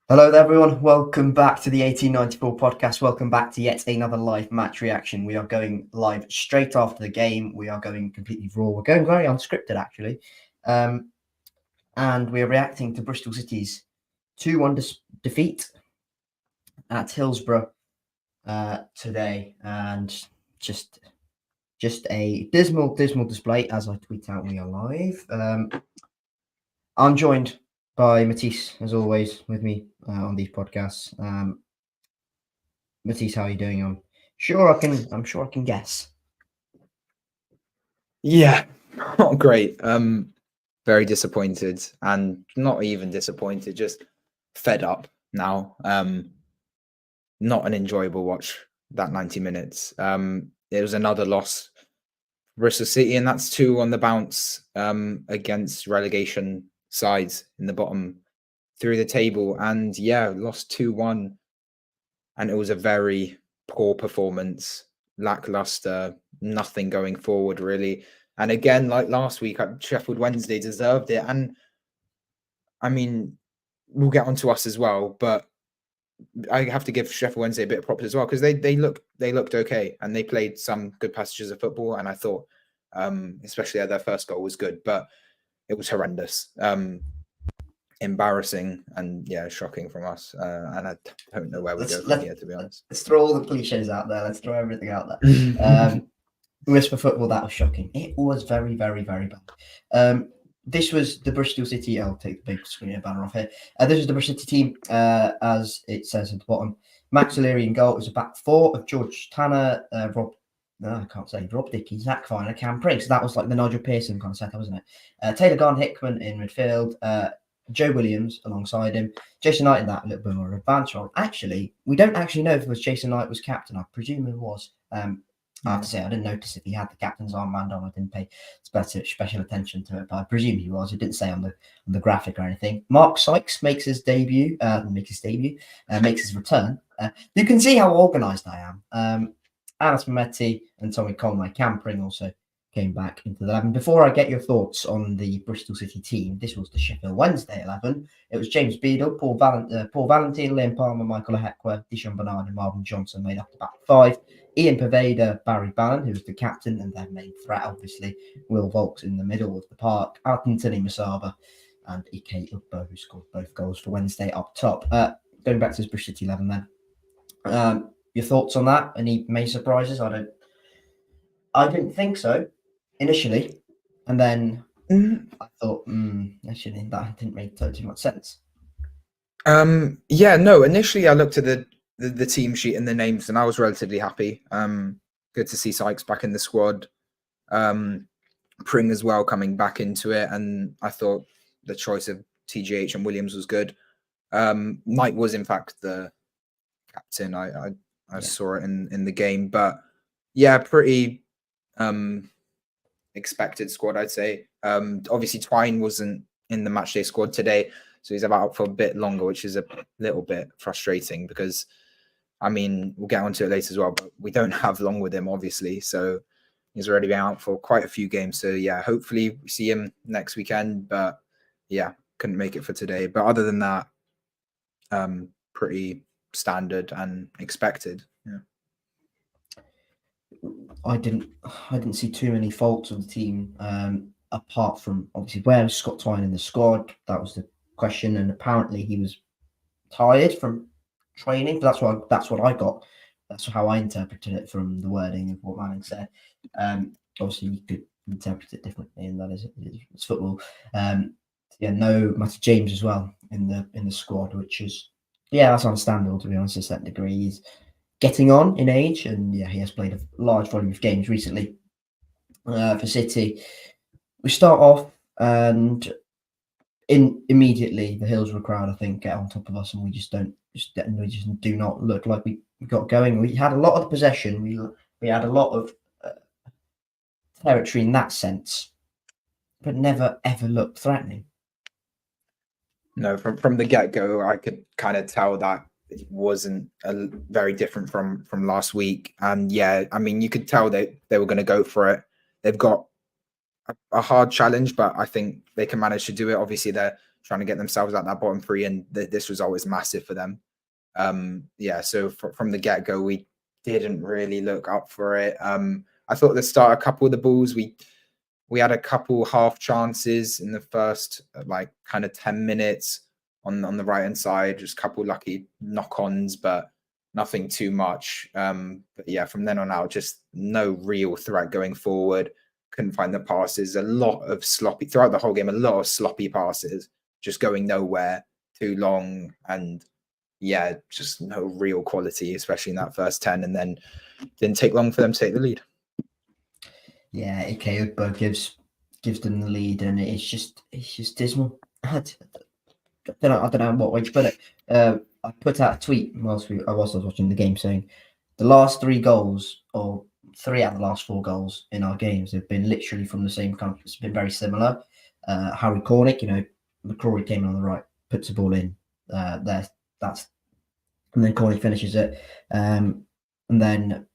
Hello there, everyone. Welcome back to the 1894 podcast. Welcome back to yet another live match reaction. We are going live straight after the game. We are going completely raw. We're going very unscripted, actually. And we are reacting to Bristol City's 2-1 defeat at Hillsborough today. And just a dismal display. As I tweet out, we are live. I'm joined by Matiss, as always, with me on these podcasts. Matiss, how are you doing? I'm sure I can guess. Yeah, not great. Very disappointed, and not even disappointed, just fed up now. Not an enjoyable watch, that 90 minutes. It was another loss for Bristol City, and that's 2 on the bounce against relegation sides in the bottom through the table. And yeah, lost 2-1, and it was a very poor performance, lackluster, nothing going forward really. And again, like last week, Sheffield Wednesday deserved it. And I mean, we'll get onto us as well, but I have to give Sheffield Wednesday a bit of props as well, because they looked okay, and they played some good passages of football. And I thought, especially their first goal was good, but it was horrendous. Embarrassing and shocking from us, and I don't know where we go from here, to be honest. Let's throw all the cliches out there. Let's throw everything out there. Whisper football, that was shocking. It was very bad. This was the Bristol City. I'll take the big screen banner off here. This was the Bristol City team, as it says at the bottom. Max O'Leary in goal. It was a back four of George Tanner, Rob Dickey, Zach Viner, Cam Prince. That was like the Nigel Pearson kind of setup, wasn't it? Taylor Garn Hickman in midfield. Joe Williams alongside him. Jason Knight in that a little bit more advanced role. Actually, we don't actually know if it was Jason Knight was captain. I presume it was. I have to say, I didn't notice if he had the captain's armband on. I didn't pay special attention to it, but I presume he was. It didn't say on the graphic or anything. Mark Sykes makes his return. You can see how organised I am. Ani and Matiss and Tommy Conway. Cam Pring also came back into the 11. Before I get your thoughts on the Bristol City team, this was the Sheffield Wednesday 11. It was James Beadle, Paul Valentine, Liam Palmer, Michael Ahekwa, Dishon Bernard, and Marvin Johnson made up the back five. Ian Pervader, Barry Ballon, who was the captain, and their main threat, obviously, Will Volks in the middle of the park, Anthony Masaba, and Ike Ugbo, who scored both goals for Wednesday up top. Going back to this Bristol City 11 then. Your thoughts on that? Any main surprises? I didn't think so initially, and then I thought, actually, that didn't make too much sense. Initially I looked at the team sheet and the names, and I was relatively happy. Good to see Sykes back in the squad. Pring as well coming back into it, and I thought the choice of TGH and Williams was good. Mike was in fact the captain. I saw it in the game, but yeah, pretty expected squad, I'd say. Obviously Twine wasn't in the matchday squad today, so he's out for a bit longer, which is a little bit frustrating, because I mean, we'll get onto it later as well, but we don't have long with him, obviously, so he's already been out for quite a few games. So yeah, hopefully we see him next weekend, but yeah, couldn't make it for today. But other than that, pretty standard and expected. Yeah. I didn't see too many faults of the team, apart from obviously where was Scott Twine in the squad. That was the question, and apparently he was tired from training. But that's what I got. That's how I interpreted it from the wording of what Manning said. Obviously you could interpret it differently, and that is it's football. No Matty James as well in the squad, which is that's understandable, to be honest, to a certain degree. He's getting on in age, and he has played a large volume of games recently for City. We start off, and immediately the Hillsborough crowd, I think, get on top of us, and we just do not look like we got going. We had a lot of possession. We had a lot of territory in that sense, but never ever looked threatening. No, from the get-go, I could kind of tell that it wasn't very different from last week. And yeah, I mean, you could tell they were going to go for it. They've got a hard challenge, but I think they can manage to do it. Obviously, they're trying to get themselves out that bottom three, and this result is massive for them. So from the get-go, we didn't really look up for it. I thought at the start, a couple of the balls, we had a couple half chances in the first like kind of 10 minutes on the right hand side, just a couple lucky knock-ons, but nothing too much. But yeah, from then on out, just no real threat going forward. Couldn't find the passes. A lot of sloppy throughout the whole game. A lot of sloppy passes, just going nowhere, too long, and yeah, just no real quality, especially in that first 10. And then didn't take long for them to take the lead. Yeah, Ike Ugbo gives them the lead, and it's just dismal. I don't know what way to put it. I put out a tweet whilst I was watching the game saying the last 3 goals, or 3 out of the last 4 goals in our games, have been literally from the same country. It's been very similar. Harry Cornick, McCrory came in on the right, puts the ball in there. And then Cornick finishes it, and then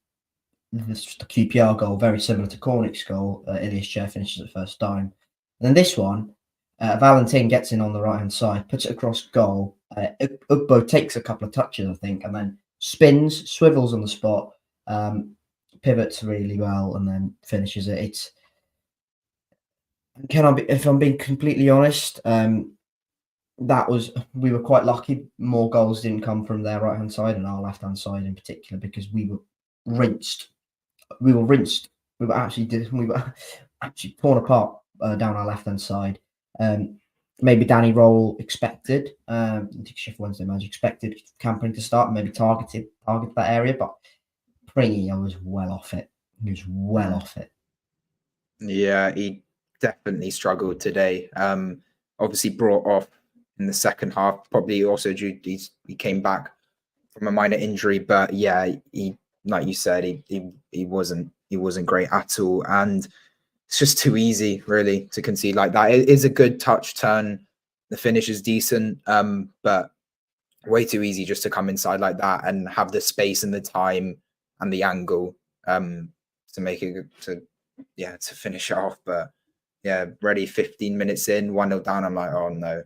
the QPR goal, very similar to Cornick's goal. Ilias Chair finishes it first time. And then this one, Valentin gets in on the right-hand side, puts it across goal. Ugbo takes a couple of touches, I think, and then spins, swivels on the spot, pivots really well, and then finishes it. If I'm being completely honest, we were quite lucky. More goals didn't come from their right-hand side and our left-hand side in particular, because we were rinsed. We were actually torn apart down our left-hand side. Maybe Danny Roll expected, Sheffield Wednesday manager expected Campering to start, maybe target that area, but Pringy, I was well off it. He was well off it. Yeah, he definitely struggled today. Obviously brought off in the second half, probably also due he came back from a minor injury, but yeah, he, like you said, he wasn't great at all, and it's just too easy really to concede like that. It is a good touch turn, the finish is decent, but way too easy just to come inside like that and have the space and the time and the angle to make it to finish it off. But yeah, ready 15 minutes in, 1-0 down, I'm like, oh no,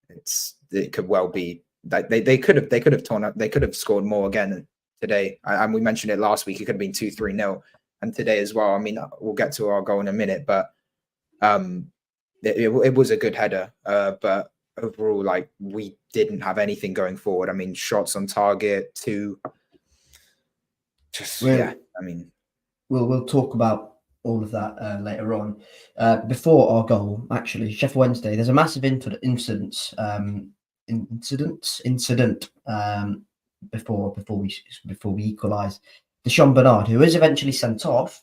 it could well be that they could have torn up, they could have scored more again today. And we mentioned it last week, it could have been 2-3-0, and today as well. I mean, we'll get to our goal in a minute, but it was a good header, but overall, like, we didn't have anything going forward. I mean, shots on target, 2. We'll talk about all of that later on. Before our goal, actually, Sheffield Wednesday, there's a massive incident before we equalise. Deshaun Bernard, who is eventually sent off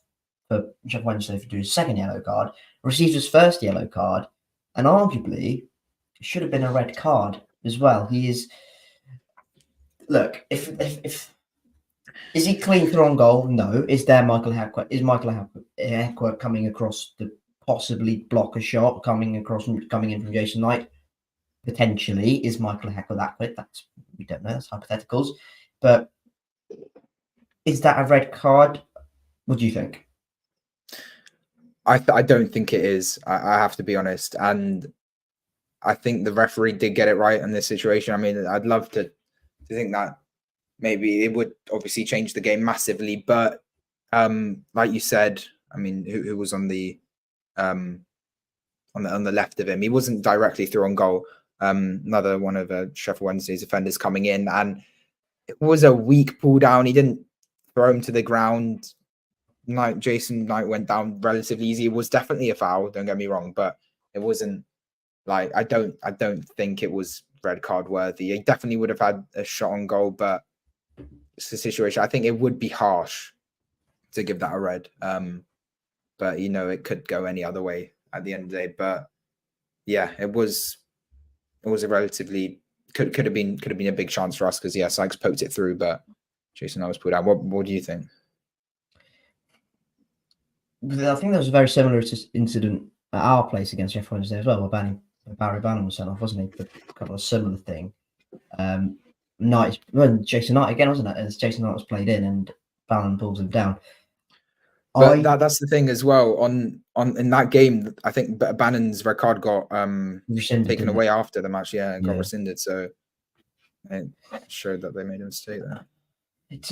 for Sheffield Wednesday for doing his second yellow card, receives his first yellow card, and arguably should have been a red card as well. He is. Look, if is he clean through on goal? No. Is there Michael Heckworth? Is Michael Heckworth coming across to possibly block a shot coming in from Jason Knight? Potentially. Is Michael Heckworth that quick? We don't know. That's hypotheticals. But is that a red card? What do you think? I don't think it is. I have to be honest, and I think the referee did get it right in this situation. I mean, I'd love to think that maybe it would obviously change the game massively, but like you said, I mean, who was on the left of him? He wasn't directly through on goal. Another one of Sheffield Wednesday's defenders coming in, and it was a weak pull down. He didn't throw him to the ground. Jason Knight went down relatively easy. It was definitely a foul, don't get me wrong, but it wasn't like, I don't think it was red card worthy. He definitely would have had a shot on goal, but it's a situation. I think it would be harsh to give that a red. But it could go any other way at the end of the day. But yeah, it was a relatively could have been a big chance for us, because Sykes poked it through, but Jason Knight was pulled out. What do you think? I think there was a very similar incident at our place against Sheffield Wednesday as well, where Barry Bannon was sent off, wasn't he? But kind of a similar thing. Jason Knight again, wasn't it? As Jason Knight was played in and Bannon pulls him down. But that's the thing as well. On in that game, I think Bannon's red card got rescinded, taken didn't away after the match. Yeah, it got Yeah. rescinded. So it showed that they made a mistake there. It's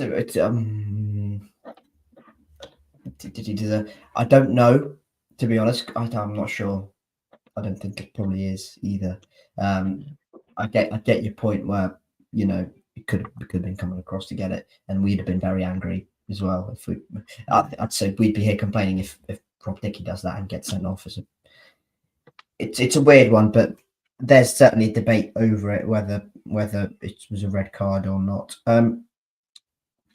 I don't know, to be honest. I'm not sure. I don't think it probably is either. I get your point where, you know, we could have been coming across to get it, and we'd have been very angry as well if we. I'd say we'd be here complaining if Rob Dickie does that and gets sent off. It's a weird one, but there's certainly a debate over it whether it was a red card or not.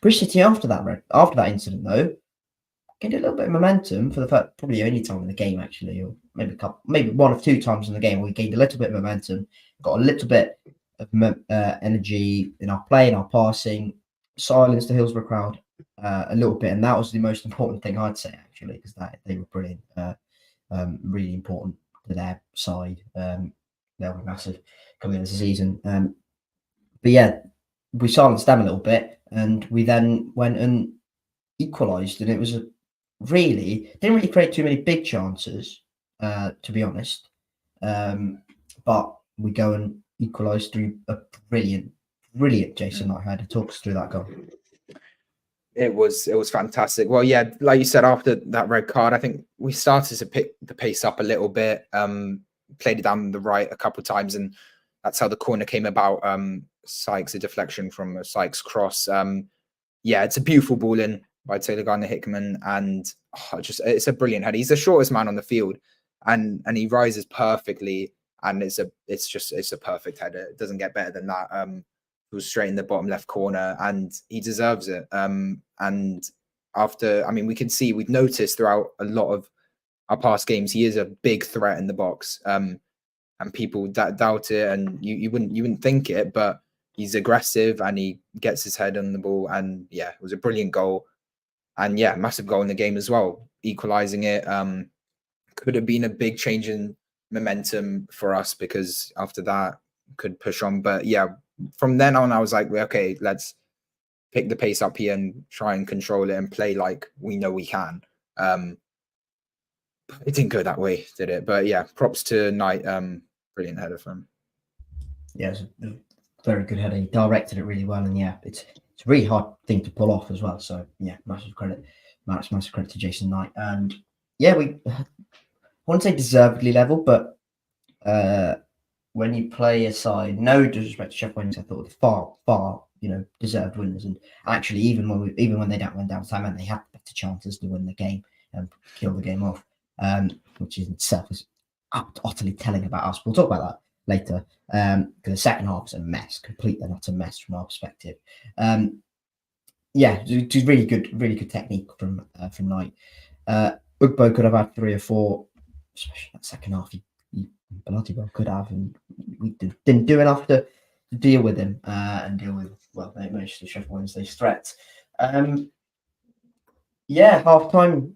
Bristol City after that incident though gained a little bit of momentum for the first, probably only time in the game actually, or maybe one or two times in the game. We gained a little bit of momentum, got a little bit of energy in our play, in our passing, silenced the Hillsborough crowd a little bit, and that was the most important thing I'd say actually, because they were brilliant, really important to their side. They were massive coming into the season, but yeah, we silenced them a little bit, and we then went and equalised, and it was didn't really create too many big chances, to be honest. But we go and equalise through a brilliant Jason Knight had to talk us through that goal. It was fantastic. Well, yeah, like you said, after that red card, I think we started to pick the pace up a little bit. Played it down the right a couple of times, and that's how the corner came about. Sykes, a deflection from a Sykes cross. Yeah, it's a beautiful ball in by Taylor Gardner-Hickman, and it's a brilliant header. He's the shortest man on the field, and he rises perfectly, and it's a perfect header. It doesn't get better than that. It was straight in the bottom left corner, and he deserves it. And after, I mean, we've noticed throughout a lot of our past games, he is a big threat in the box. And people doubt it, and you wouldn't think it, but he's aggressive and he gets his head on the ball. And yeah, it was a brilliant goal. And yeah, massive goal in the game as well, equalizing it. Could have been a big change in momentum for us, because after that could push on. But yeah, from then on, I was like, okay, let's pick the pace up here and try and control it and play like we know we can. It didn't go that way, did it? But yeah, props to Knight. Brilliant header from him. Yeah, it's a very good header. He directed it really well, and yeah, it's a really hard thing to pull off as well. So yeah, massive credit to Jason Knight. And yeah, I wouldn't say deservedly level, but when you play a side, no disrespect to Sheffield Wednesday, I thought far deserved winners. And actually, even when they went down to time, and they had better chances to win the game and kill the game off, which in itself is utterly telling about us. We'll talk about that later. Because the second half was a mess, complete and utter mess from our perspective. Yeah, just really good technique from Knight. Ugbo could have had 3 or 4, especially that second half. He bloody well could have, and we didn't do enough to deal with him and deal with most of Sheffield Wednesday's threats. Yeah, half time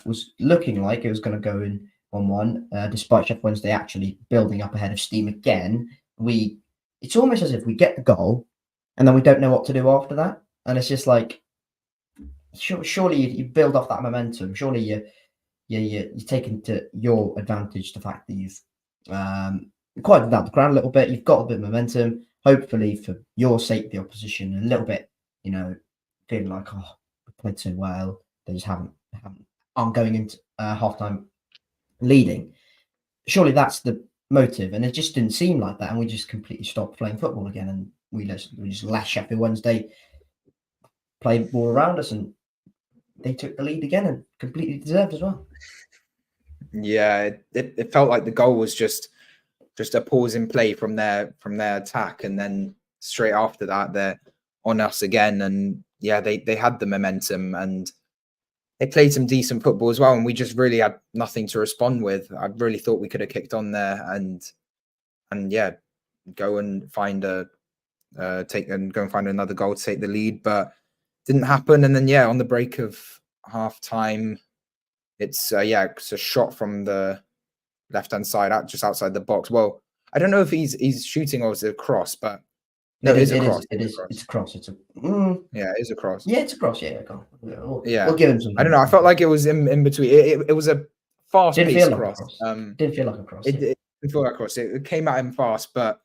was looking like it was going to go in 1-1, despite Sheffield Wednesday actually building up ahead of steam again. It's almost as if we get the goal and then we don't know what to do after that, and it's just like, surely you build off that momentum. Surely you take into your advantage the fact that you've quieted down the ground a little bit. You've got a bit of momentum. Hopefully, for your sake, the opposition a little bit, feeling like, oh, we played so well. They just haven't. I'm going into halftime leading. Surely that's the motive, and it just didn't seem like that. And we just completely stopped playing football again, and we just let Sheffield Wednesday play the ball around us, and they took the lead again and completely deserved as well. Yeah, it felt like the goal was just a pause in play from their attack, and then straight after that they're on us again. And yeah, they had the momentum and they played some decent football as well, and we just really had nothing to respond with. I really thought we could have kicked on there and yeah, go and find another goal to take the lead, but didn't happen. And then yeah, on the break of half time, it's a shot from the left hand side, just outside the box. Well, I don't know if he's shooting or it's a cross, but No, It it is. is a It cross. is. It is. It's a cross. It's a. Yeah, it is a cross. Yeah, it's a cross. Yeah, go on. We'll Yeah, give him some. I don't know. I felt like it was in between. It was a Didn't feel fast-paced like a cross. cross. Didn't feel like a cross. It, Yeah. it didn't feel like a cross. It came at him fast, but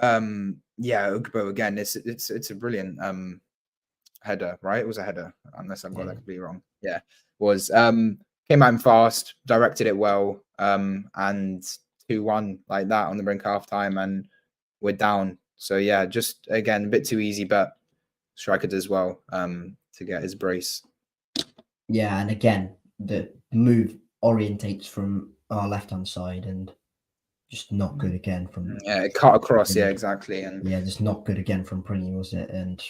yeah, Ugbo again. It's a brilliant header, right? It was a header, unless I've got that completely wrong. Yeah, was came at him fast, directed it well, and 2-1 like that on the brink of half time, and we're down. So yeah, just again a bit too easy, but striker does well to get his brace. Yeah, and again, the move orientates from our left-hand side and just not good again from. Yeah, it cut across. Yeah, exactly. And yeah, just not good again from Prinny, was it? And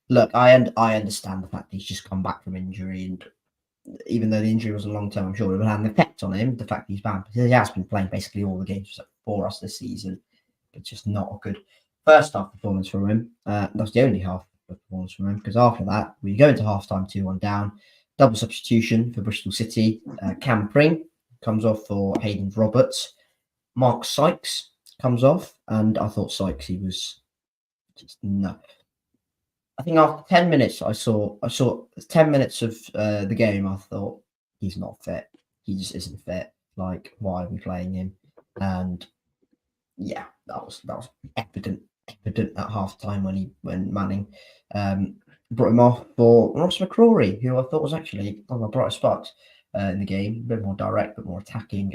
look, I understand the fact that he's just come back from injury, and even though the injury wasn't long term, I'm sure it would have an effect on him. The fact that he's banned, because he has been playing basically all the games for us this season, but just not a good first half performance from him. That's the only half performance from him, because after that we go into half time 2-1 down. Double substitution for Bristol City. Cam Pring comes off for Hayden Roberts. Mark Sykes comes off, and I thought Sykes, he was just no. I think after 10 minutes, I saw 10 minutes of the game. I thought he's not fit. He just isn't fit. Like, why are we playing him? And yeah, that was evident at half time when Manning brought him off for Ross McCrory, who I thought was actually one of my brightest spots in the game. A bit more direct, but more attacking.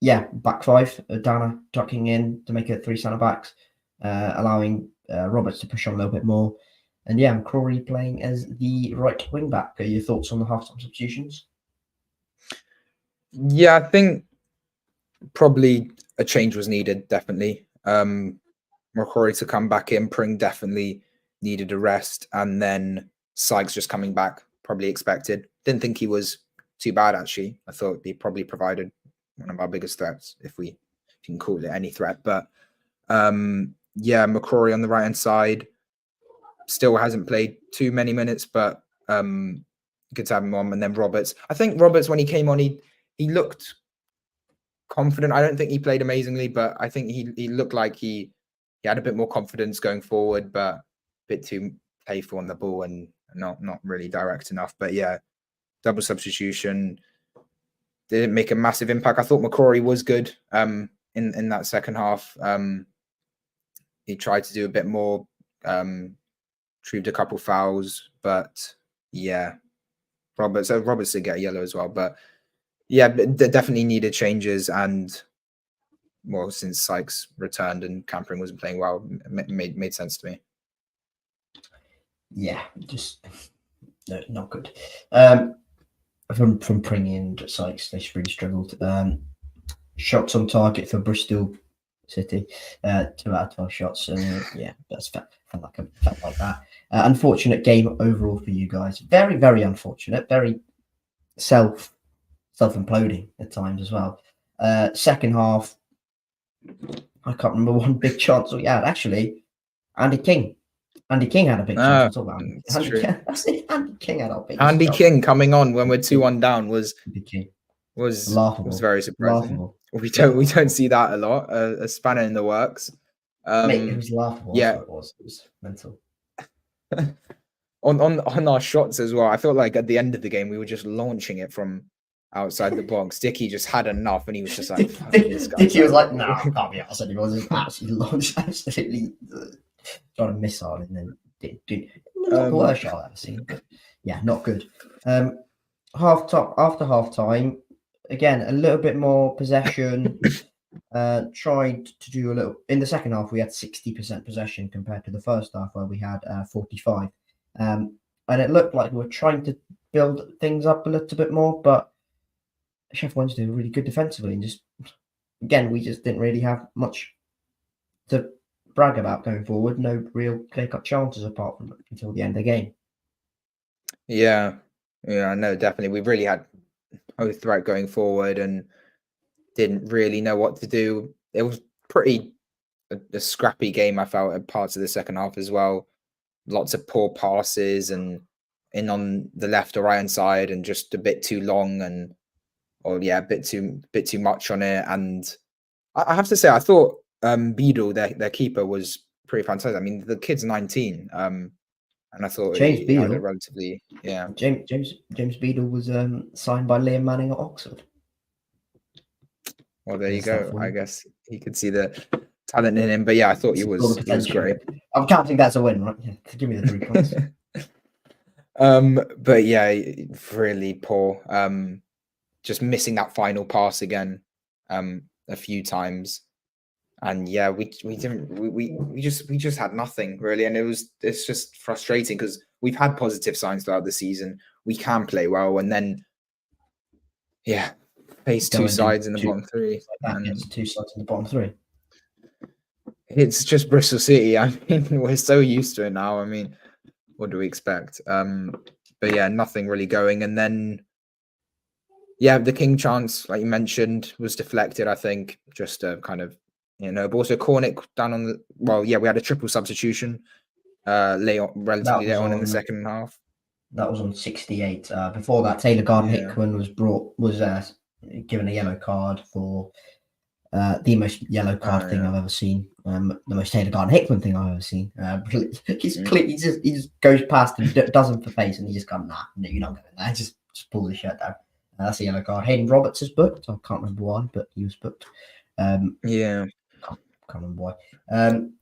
Yeah, back five. Dana tucking in to make it 3 centre backs, allowing Roberts to push on a little bit more. And yeah, McCrory playing as the right wing back. Are your thoughts on the half-time substitutions? Yeah, I think probably a change was needed, definitely. McCrory to come back in, Pring definitely needed a rest, and then Sykes just coming back, probably expected. Didn't think he was too bad, actually. I thought he probably provided one of our biggest threats, if you can call it any threat. But yeah, McCrory on the right-hand side still hasn't played too many minutes, but good to have him on. And then Roberts. I think Roberts, when he came on, he looked confident. I don't think he played amazingly, but I think he looked like he had a bit more confidence going forward, but a bit too playful on the ball and not really direct enough. But yeah, double substitution didn't make a massive impact. I thought McCrory was good in that second half. He tried to do a bit more, retrieved a couple fouls, but yeah, Roberts did get a yellow as well. But yeah, definitely needed changes, and well, since Sykes returned and Campering wasn't playing well, it made sense to me. Yeah, just no, not good. From Pring and Sykes, they really struggled. Shots on target for Bristol City, 2 out of 12 shots. Yeah, that's felt like that. Unfortunate game overall for you guys. Very, very unfortunate. Very self-imploding at times as well. Second half, I can't remember one big chance we had. Actually, Andy King had a big chance. We'll talk about Andy King. That's it. Andy King had our big chance. Andy King coming on when we're 2-1 down was laughable. Was very surprising. Laughable. We don't see that a lot. A spanner in the works. Mate, it was laughable. Yeah, it was mental. on our shots as well. I felt like at the end of the game we were just launching it from outside the box. Dicky just had enough, and he was just like, Dicky was like, "No, I can't be arsed anymore." Just absolutely launched, absolutely trying to missile, and then did not the worst shot I've ever seen. But yeah, not good. After half time, again a little bit more possession. Tried to do a little in the second half. We had 60% possession compared to the first half where we had 45. And it looked like we were trying to build things up a little bit more, but Sheffield Wednesday were really good defensively, and just again we just didn't really have much to brag about going forward. No real clear-cut chances apart from until the end of the game. Yeah, no, definitely. We really had no threat going forward and didn't really know what to do. It was pretty a scrappy game, I felt, at parts of the second half as well. Lots of poor passes and in on the left or right hand side, and just a bit too long, a bit too much on it. And I have to say, I thought Beadle, their keeper, was pretty fantastic. I mean, the kid's 19, and I thought James he had a Beadle. relatively James Beadle was signed by Liam Manning at Oxford. Well, there you There's that go. for I you. guess he could see the talent in him. But yeah, I thought he Saw the was potential. great. I'm counting that's a win, right? Yeah, give me the 3 points. But yeah, really poor. Just missing that final pass again, a few times, and yeah, we just had nothing really, and it's just frustrating because we've had positive signs throughout the season. We can play well, and then yeah, face Go two and do sides in the bottom three, like that. and Gets 2 sides in the bottom 3. it's just Bristol City. I mean, we're so used to it now. I mean, what do we expect? But yeah, nothing really going, and then. Yeah, the King chance, like you mentioned, was deflected, I think, just a kind of, but also Cornick down on the, well, yeah, we had a triple substitution relatively late on in the second half. That was on 68. Before that, Taylor Gardner-Hickman was given a yellow card for the most yellow card thing I've ever seen. The most Taylor Gardner-Hickman thing I've ever seen. He just goes past and does him for face, and he just goes, nah, you're not going there. Just pull the shirt down. That's a yellow card. Hayden Roberts is booked. I can't remember why, but he was booked. Yeah. Can't remember why.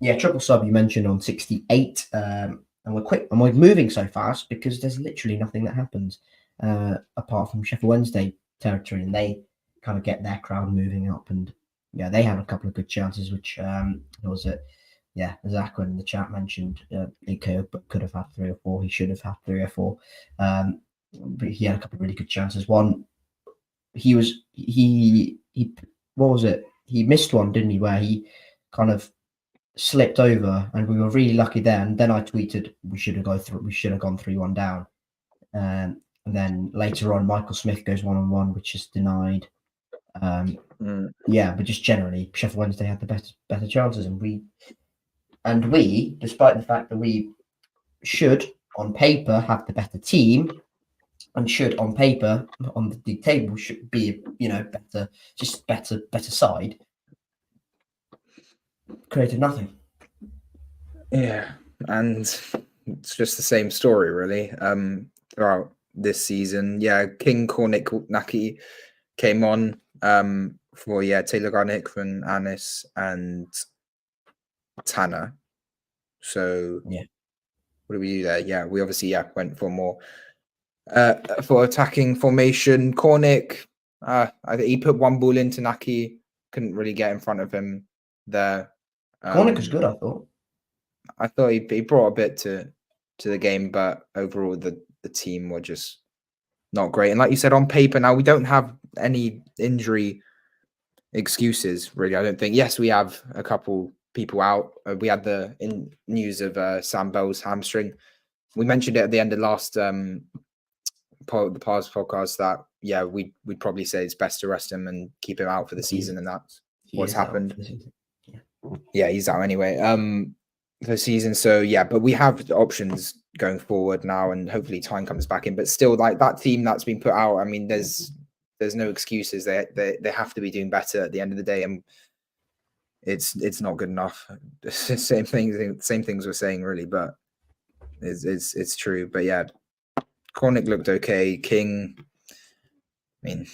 Yeah, triple sub you mentioned on 68. And we're moving so fast because there's literally nothing that happens apart from Sheffield Wednesday territory, and they kind of get their crowd moving up, and yeah, they had a couple of good chances, which was it. Yeah, Zach in the chat mentioned he could have had 3 or 4. He should have had 3 or 4. But he had a couple of really good chances. One, he what was it? He missed one, didn't he? Where he kind of slipped over, and we were really lucky there. And then I tweeted we should have gone 3-1 down. And then later on, Michael Smith goes 1-on-1, which is denied. Yeah, but just generally, Sheffield Wednesday had the better chances, and we, despite the fact that we should on paper have the better team, and should on paper on the league table should be better side, created nothing. Yeah, and it's just the same story really throughout this season. Yeah, King Cornick Naki came on for Taylor Gardner-Hickman, Anis, and Tanner. So yeah, what do we do there? Yeah, we obviously went for more for attacking formation. Cornick, I think he put one ball into Naki, couldn't really get in front of him there. Cornick was good, I thought. I thought he brought a bit to the game, but overall the team were just not great. And like you said, on paper now we don't have any injury excuses really. I don't think. Yes, we have a couple people out. We had the news of Sam Bell's hamstring. We mentioned it at the end of last the past podcast that we'd probably say it's best to rest him and keep him out for the season, and that's what's happened. Yeah, he's out anyway. For the season. So but we have options going forward now, and hopefully time comes back in. But still, like that team that's been put out, I mean, there's no excuses. They have to be doing better at the end of the day, and it's not good enough. Same things we're saying really, but it's true. But yeah, Cornick looked okay. King, I mean,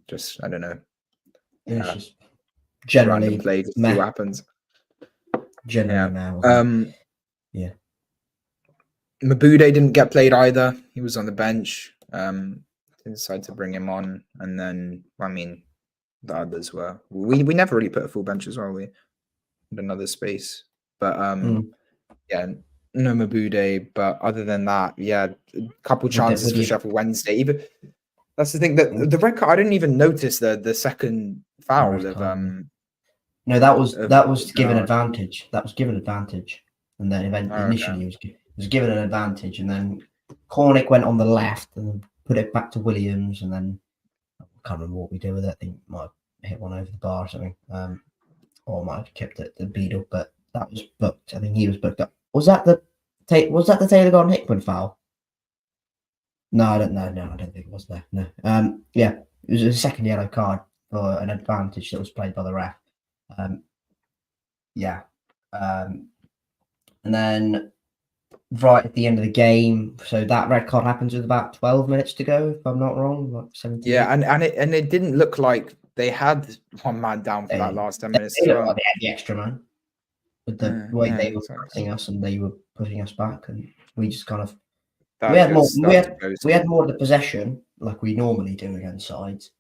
just I don't know. It's just generally random play to see what happens. Generally, Mabude didn't get played either. He was on the bench. Decided to bring him on, and then I mean, the others were. We never really put a full bench as well. We had another space, but no Mabude. But other than that, a couple chances for Sheffield Wednesday. Even that's the thing that the red card. I didn't even notice the second foul of No, that was given advantage. That was given advantage, and then initially it was given an advantage, and then Cornick went on the left and put it back to Williams, and then I can't remember what we did with it. I think might have hit one over the bar or something, or might have kept it the Beadle, but that was booked. I think he was booked up. Was that the Taylor Gardner-Hickman foul? No, I don't know. No, I don't think it was there. No. It was a second yellow card for an advantage that was played by the ref. Yeah. And then right at the end of the game, so that red card happens with about 12 minutes to go, if I'm not wrong, like 17. Yeah, and it didn't look like they had one man down for that last 10 minutes as They looked well. like they had the extra man with the way they were pressing us and they were pushing us back, and we just kind of we had more of the possession like we normally do against sides.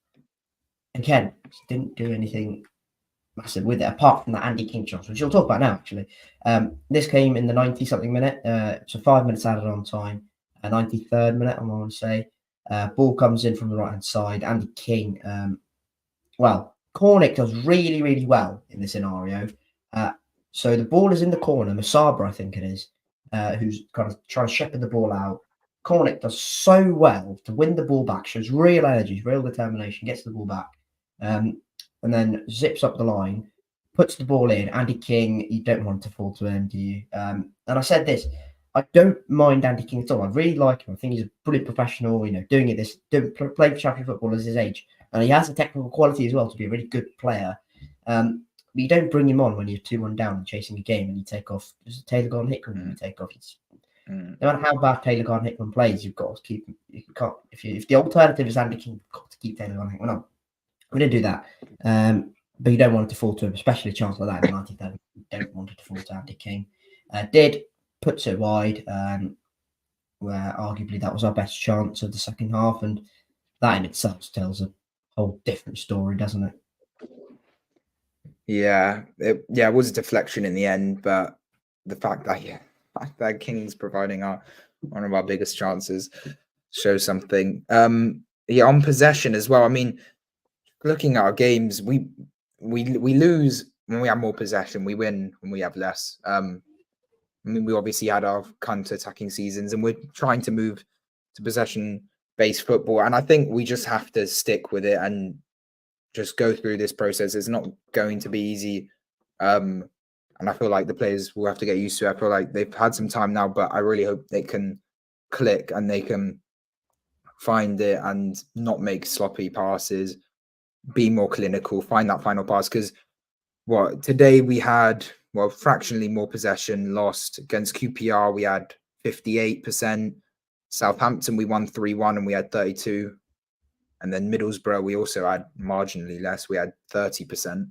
And Ken didn't do anything massive with it, apart from that Andy King chance, which we'll talk about now, actually. This came in the 90-something minute, so 5 minutes added on time, 93rd minute, I want to say. Ball comes in from the right-hand side. Andy King, Cornick does really, really well in this scenario. So the ball is in the corner, Masaba, I think it is, who's kind of trying to shepherd the ball out. Cornick does so well to win the ball back, shows real energy, real determination, gets the ball back. And then zips up the line, puts the ball in. Andy King, you don't want to fall to him, do you? And I said this, I don't mind Andy King at all. I really like him. I think he's a brilliant professional, playing for championship football at his age. And he has the technical quality as well to be a really good player. But you don't bring him on when you're 2-1 down and chasing a game and you take off. Just Taylor Gordon Hickman when you take off. No matter how bad Taylor Gordon Hickman plays, you've got to keep him. You can't, if the alternative is Andy King, you've got to keep Taylor Gordon Hickman on. We didn't do that. But you don't want it to fall to him, especially a chance like that in the 93rd. You don't want it to fall to Andy King. Puts it wide, where arguably that was our best chance of the second half. And that in itself tells a whole different story, doesn't it? Yeah, it was a deflection in the end, but the fact that King's providing one of our biggest chances shows something. On possession as well. I mean, looking at our games, we lose when we have more possession. We win when we have less. I mean, we obviously had our counter-attacking seasons, and we're trying to move to possession-based football. And I think we just have to stick with it and just go through this process. It's not going to be easy. And I feel like the players will have to get used to it. I feel like they've had some time now, but I really hope they can click and they can find it and not make sloppy passes, be more clinical, find that final pass. Because today we had fractionally more possession lost. Against QPR we had 58%. Southampton we won 3-1 and we had 32%. And then Middlesbrough we also had marginally less. We had 30%.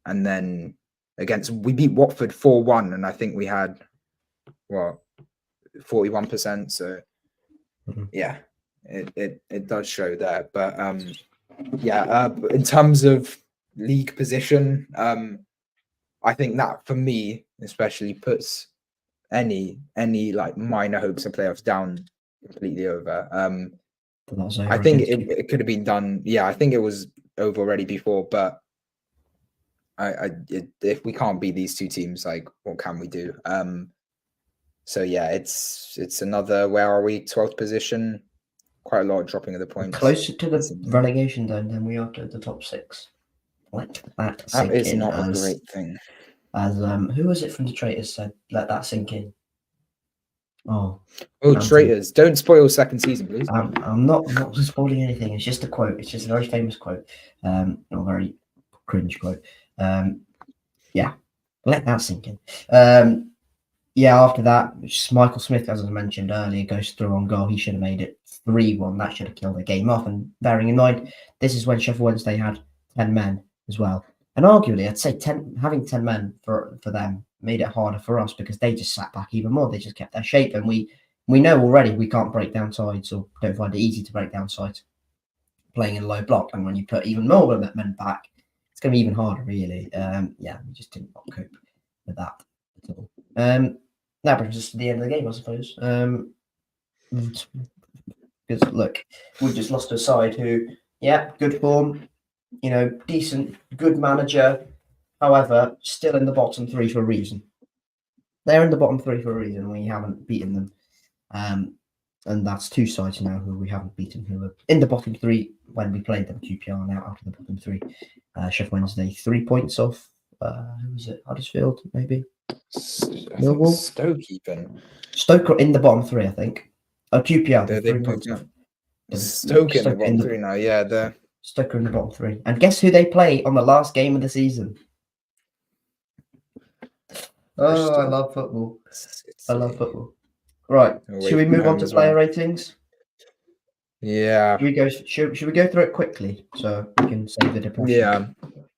And then we beat Watford 4-1 and I think we had 41%. So yeah, it does show there. But in terms of league position, I think that for me especially puts any like minor hopes of playoffs down completely over. I think it could have been done. Yeah, I think it was over already before, but if we can't beat these two teams, like what can we do? So yeah, it's another, where are we? 12th position. Quite a lot of dropping of the points. Closer to the relegation zone than we are to the top 6. Let that sink in. That is not a great thing. As who was it from the Traitors said, let that sink in? Traitors, don't spoil second season, please. I'm not spoiling anything. It's just a quote. It's just a very famous quote. Not a very cringe quote. Yeah, let that sink in. After that, Michael Smith, as I mentioned earlier, goes through on goal. He should have made it 3-1. That should have killed the game off. And bearing in mind, this is when Sheffield Wednesday had 10 men as well. And arguably, I'd say having 10 men for them made it harder for us because they just sat back even more. They just kept their shape. And we know already we can't break down sides, or don't find it easy to break down sides playing in a low block. And when you put even more men back, it's going to be even harder, really. We just didn't cope with that at all. That brings us to the end of the game, I suppose. Because look, we've just lost to a side who, good form, decent, good manager. However, still in the bottom 3 for a reason. They're in the bottom 3 for a reason. We haven't beaten them. And that's 2 sides now who we haven't beaten, who were in the bottom 3 when we played them. QPR now out of the bottom 3. Sheffield Wednesday 3 points off. Who was it? Huddersfield, maybe? Millwall? Stoke even. Stoke are in the bottom 3, I think. QPR. They're 3 points off. Stoke in the bottom 3 now, yeah. Stoke are in the bottom 3. And guess who they play on the last game of the season? Oh, I Bristol. love football. I love City. football. Right. Away Should we from move on home to as well. player ratings? Yeah. Should we go through it quickly so we can save the depression? Yeah.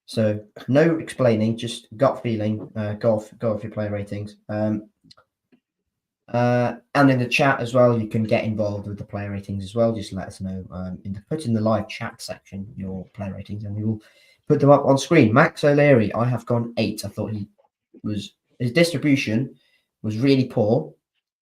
So no explaining, just gut feeling. Go off your player ratings. And in the chat as well, you can get involved with the player ratings as well. Just let us know put in the live chat section your player ratings, and we will put them up on screen. Max O'Leary, I have gone 8. I thought his distribution was really poor,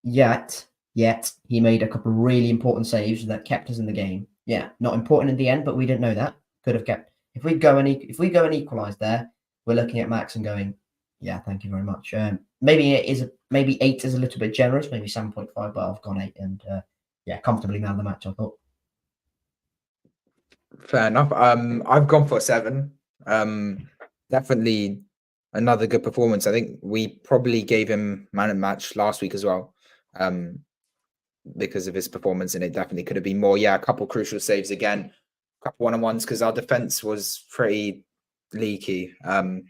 yet he made a couple of really important saves that kept us in the game. Yeah, not important in the end, but we didn't know that. Could have kept if we go and equalise there, we're looking at Max and going, yeah, thank you very much. Maybe 8 is a little bit generous, maybe 7.5, but I've gone 8 and comfortably man of the match, I thought. Fair enough. I've gone for 7. Definitely another good performance. I think we probably gave him man of the match last week as well. Because of his performance, and it definitely could have been more. Yeah, a couple crucial saves again, a couple one-on-ones because our defense was pretty leaky,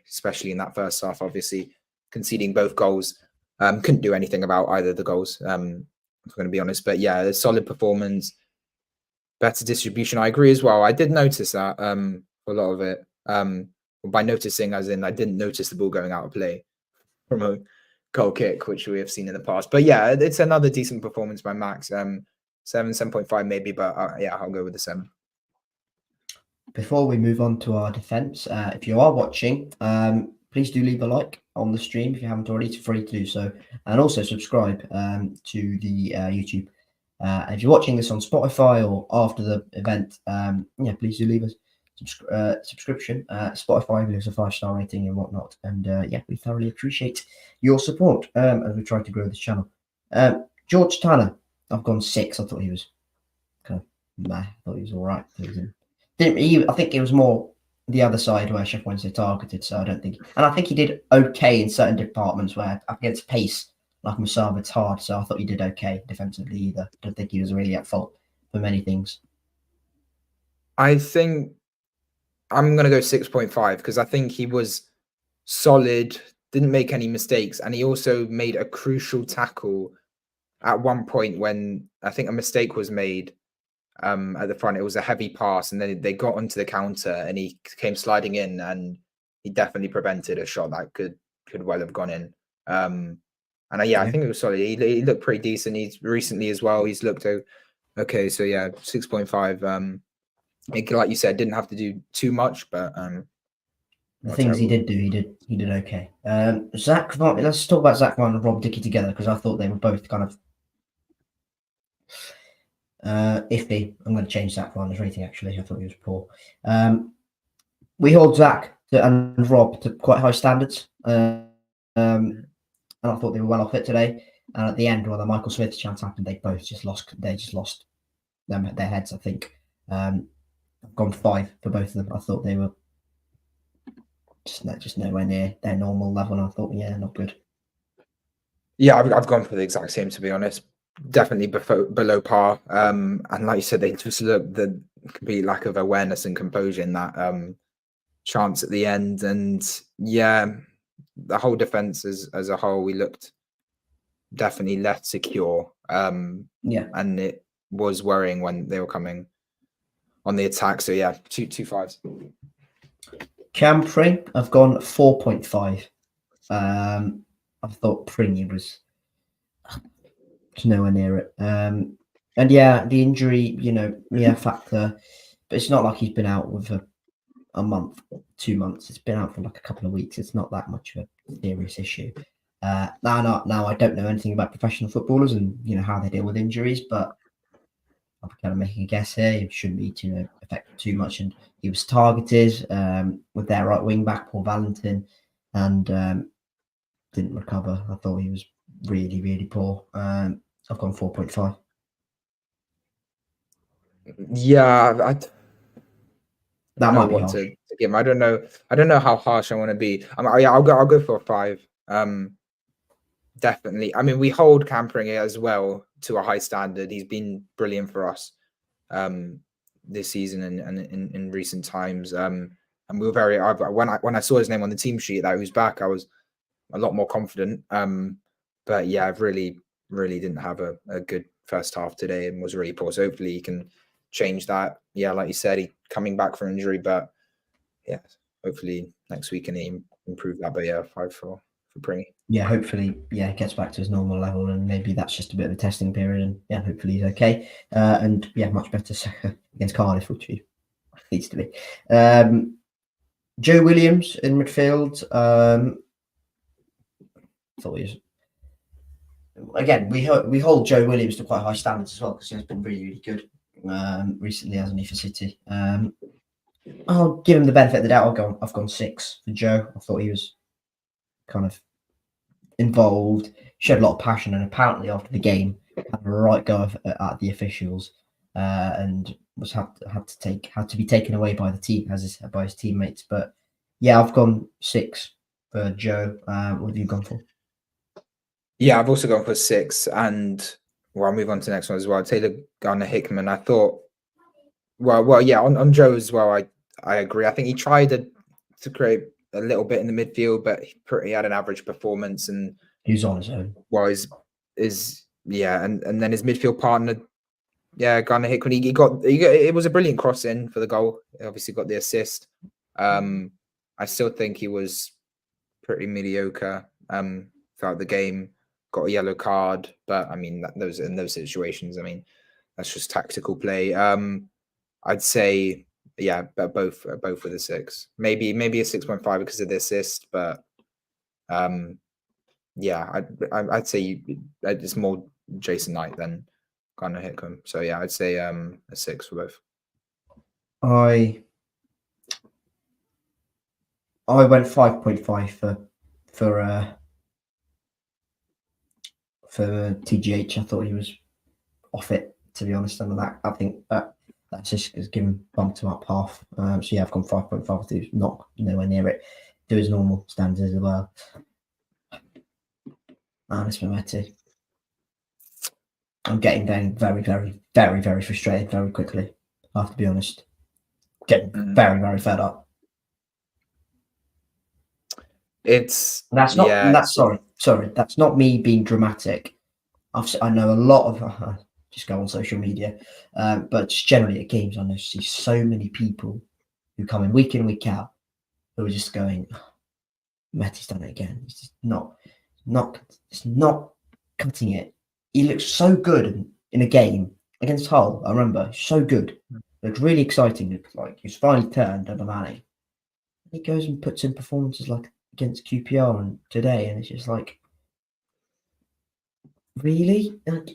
especially in that first half. Obviously, conceding both goals, couldn't do anything about either of the goals. If I'm going to be honest, but yeah, a solid performance, better distribution. I agree as well. I did notice that for a lot of it. By noticing, as in I didn't notice the ball going out of play from a goal kick, which we have seen in the past. But yeah, it's another decent performance by Max. 7.5 maybe, but yeah, I'll go with the 7. Before we move on to our defence, if you are watching, please do leave a like on the stream if you haven't already. It's free to do so, and also subscribe to the YouTube. If you're watching this on Spotify or after the event, please do leave us subscription. Spotify, leave us a 5-star rating and whatnot, and we thoroughly appreciate your support as we try to grow this channel. George Tanner, I've gone 6. I thought he was kind of meh. I thought he was all right. I think it was more the other side where Sheffield Wednesday targeted, so I don't think. And I think he did okay in certain departments where against pace, like Musaba, it's hard. So I thought he did okay defensively either. I don't think he was really at fault for many things. I think I'm going to go 6.5 because I think he was solid, didn't make any mistakes, and he also made a crucial tackle at one point when I think a mistake was made. At the front, it was a heavy pass, and then they got onto the counter, and he came sliding in, and he definitely prevented a shot that could well have gone in. I think it was solid. He looked pretty decent. He's recently as well. He's looked okay. So yeah, 6.5. Like you said, didn't have to do too much, but the things he did do, he did okay. Zach, let's talk about Zach Van and Rob Dickey together because I thought they were both kind of iffy. I'm going to change Zach Varner's rating, actually. I thought he was poor. We hold Zach and Rob to quite high standards. And I thought they were well off it today. And at the end, when the Michael Smith chance happened, they just lost their heads, I think. I've gone 5 for both of them. I thought they were just nowhere near their normal level. And I thought, yeah, not good. Yeah, I've gone for the exact same, to be honest. Definitely below par. And like you said, they just look the complete lack of awareness and composure in that chance at the end. And yeah, the whole defense as a whole, we looked definitely less secure. And it was worrying when they were coming on the attack. So yeah, two 5s. Cam Pring, I've gone 4.5. I thought Pring was nowhere near it. And yeah, the injury, factor, but it's not like he's been out with a month, 2 months. It's been out for like a couple of weeks. It's not that much of a serious issue. Now I don't know anything about professional footballers and how they deal with injuries, but I'm kind of making a guess here. It shouldn't be affected too much. And he was targeted with their right wing back, Paul Valentin, and didn't recover. I thought he was really, really poor. So I've gone 4.5. Yeah, That might be harsh. to give him. I don't know how harsh I want to be. I'll go for a 5. Definitely. I mean, we hold Campering as well to a high standard. He's been brilliant for us this season and in recent times. And we were when I saw his name on the team sheet that he was back, I was a lot more confident. But yeah, I've really didn't have a good first half today and was really poor. So hopefully he can change that. Yeah, like you said, he coming back from injury, but yeah, hopefully next week can he improve that. But yeah, 5 for Pringy. Yeah, hopefully, yeah, gets back to his normal level, and maybe that's just a bit of a testing period, and yeah, hopefully he's okay. And yeah, much better against Cardiff, which he needs to be. Joe Williams in midfield. Thought he was, again, we hold Joe Williams to quite high standards as well, because he has been really good recently, hasn't he, for City? I'll give him the benefit of the doubt. I've gone 6 for Joe. I thought he was kind of involved, showed a lot of passion, and apparently after the game had a right go at the officials, and was had to be taken away by the team by his teammates. But yeah, I've gone 6 for Joe. What have you gone for? Yeah, I've also gone for 6, and I'll move on to the next one as well. Taylor Garner-Hickman. I thought, well, yeah, on Joe as well. I agree. I think he tried to create a little bit in the midfield, but he had an average performance, and He was on his own. Well, is yeah, and then his midfield partner, yeah, Garner-Hickman. He got it was a brilliant cross in for the goal. He obviously got the assist. I still think he was pretty mediocre throughout the game. Got a yellow card, but I mean those in those situations, I mean that's just tactical play. I'd say yeah, but both with a 6, maybe a 6.5 because of the assist, but yeah, I'd say it's more Jason Knight than Garner-Hickman. So yeah, I'd say a 6 for both. I went 5.5 for TGH. I thought he was off it, to be honest. And that, I think that's just has given bumped him up half. So yeah, I've gone 5.5. He's not nowhere near it to his normal standards as well. Ani and Matiss. I'm getting very frustrated very quickly. I have to be honest. Getting very fed up. That's sorry. That's not me being dramatic. I know a lot of just go on social media, but just generally at games, I see so many people who come in week out who are just going, Matiss done it again. It's just not cutting it. He looks so good in a game against Hull. I remember, so good. Looked really exciting. Looked like he's finally turned under Manny. He goes and puts in performances like against QPR and today, and it's just like, really? Like,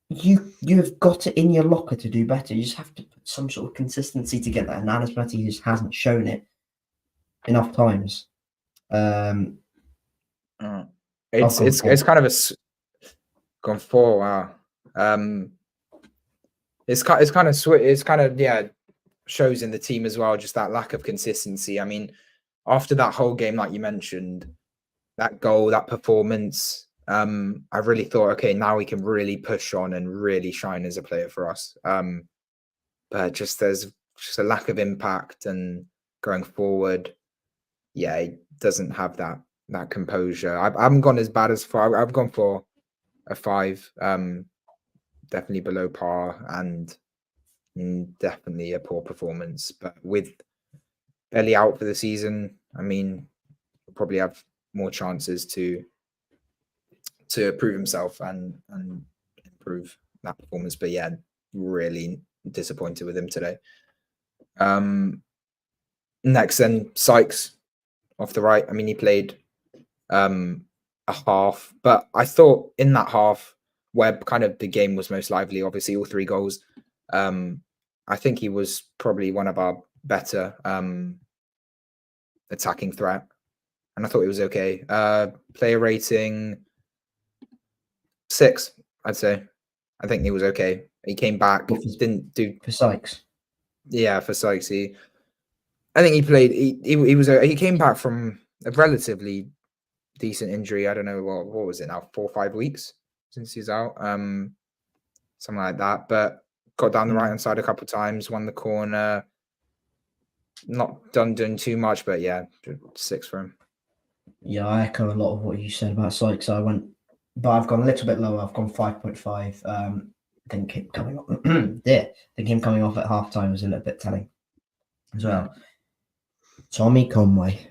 you have got it in your locker to do better. You just have to put some sort of consistency together, and Ani and Matiss just hasn't shown it enough times. It's kind of a gone 4. Wow. It's kind of yeah, shows in the team as well, just that lack of consistency. I mean, after that whole game, like you mentioned, that goal, that performance, I really thought, okay, now we can really push on and really shine as a player for us. But there's just a lack of impact, and going forward, yeah, he doesn't have that composure. I haven't gone as bad as 4. I've gone for a 5, definitely below par, and definitely a poor performance. But with Belly out for the season, I mean, he'll probably have more chances to prove himself and improve that performance. But yeah, really disappointed with him today. Next then, Sykes off the right. I mean, he played a half, but I thought in that half where kind of the game was most lively, obviously all 3 goals, I think he was probably one of our better attacking threat, and I thought he was okay. Player rating 6, I'd say. I think he was okay. He came back, didn't do for Sykes. Yeah, for Sykes, I think he played. He came back from a relatively decent injury. I don't know what was it now, 4 or 5 weeks since he's out, something like that. But got down the right hand side a couple of times, won the corner. Not doing too much, but yeah, 6 for him. Yeah, I echo a lot of what you said about Sykes. But I've gone a little bit lower. I've gone 5.5. I think him coming off, I think him coming off at halftime was a little bit telling as well. Tommy Conway.